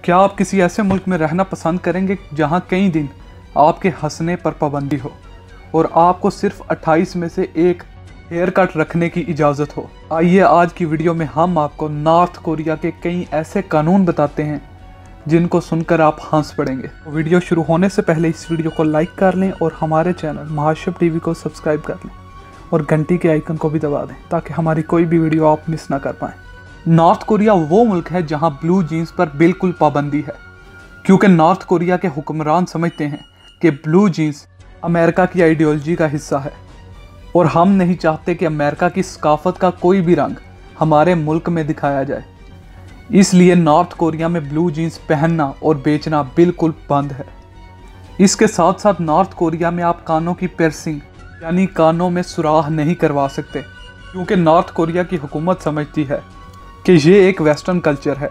क्या आप किसी ऐसे मुल्क में रहना पसंद करेंगे जहां कई दिन आपके हंसने पर पाबंदी हो और आपको सिर्फ 28 में से एक हेयर कट रखने की इजाज़त हो? आइए आज की वीडियो में हम आपको नॉर्थ कोरिया के कई ऐसे कानून बताते हैं जिनको सुनकर आप हंस पड़ेंगे। वीडियो शुरू होने से पहले इस वीडियो को लाइक कर लें और हमारे चैनल महाशब टीवी को सब्सक्राइब कर लें और घंटी के आइकन को भी दबा दें ताकि हमारी कोई भी वीडियो आप मिस ना कर पाएँ। नॉर्थ कोरिया वो मुल्क है जहां ब्लू जीन्स पर बिल्कुल पाबंदी है, क्योंकि नॉर्थ कोरिया के हुक्मरान समझते हैं कि ब्लू जीन्स अमेरिका की आइडियोलॉजी का हिस्सा है और हम नहीं चाहते कि अमेरिका की सकाफत का कोई भी रंग हमारे मुल्क में दिखाया जाए। इसलिए नॉर्थ कोरिया में ब्लू जीन्स पहनना और बेचना बिल्कुल बंद है। इसके साथ साथ नॉर्थ कोरिया में आप कानों की पियर्सिंग यानी कानों में सुराख नहीं करवा सकते, क्योंकि नॉर्थ कोरिया की हुकूमत समझती है कि ये एक वेस्टर्न कल्चर है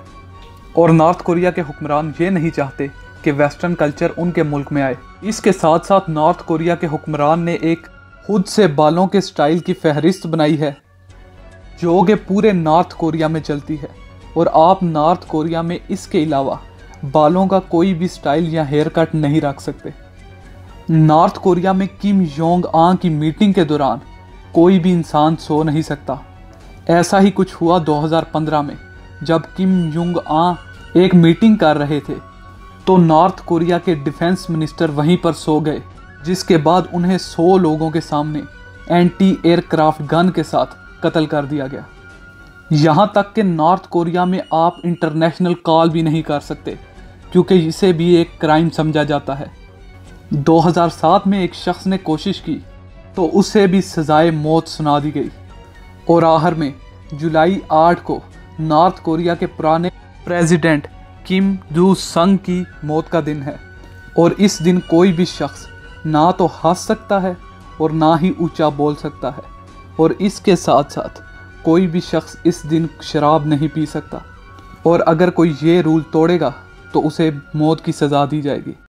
और नॉर्थ कोरिया के हुक्मरान ये नहीं चाहते कि वेस्टर्न कल्चर उनके मुल्क में आए। इसके साथ साथ नॉर्थ कोरिया के हुक्मरान ने एक खुद से बालों के स्टाइल की फहरिस्त बनाई है जो कि पूरे नॉर्थ कोरिया में चलती है और आप नॉर्थ कोरिया में इसके अलावा बालों का कोई भी स्टाइल या हेयर कट नहीं रख सकते। नॉर्थ कोरिया में किम जोंग आं की मीटिंग के दौरान कोई भी इंसान सो नहीं सकता। ऐसा ही कुछ हुआ 2015 में जब किम जोंग आं एक मीटिंग कर रहे थे तो नॉर्थ कोरिया के डिफेंस मिनिस्टर वहीं पर सो गए, जिसके बाद उन्हें 100 लोगों के सामने एंटी एयरक्राफ्ट गन के साथ कत्ल कर दिया गया। यहाँ तक कि नॉर्थ कोरिया में आप इंटरनेशनल कॉल भी नहीं कर सकते, क्योंकि इसे भी एक क्राइम समझा जाता है। 2007 में एक शख्स ने कोशिश की तो उसे भी सजाए मौत सुना दी गई और आखिर में जुलाई 8 को नॉर्थ कोरिया के पुराने प्रेसिडेंट किम जू संग की मौत का दिन है और इस दिन कोई भी शख्स ना तो हंस सकता है और ना ही ऊंचा बोल सकता है, और इसके साथ साथ कोई भी शख्स इस दिन शराब नहीं पी सकता और अगर कोई ये रूल तोड़ेगा तो उसे मौत की सज़ा दी जाएगी।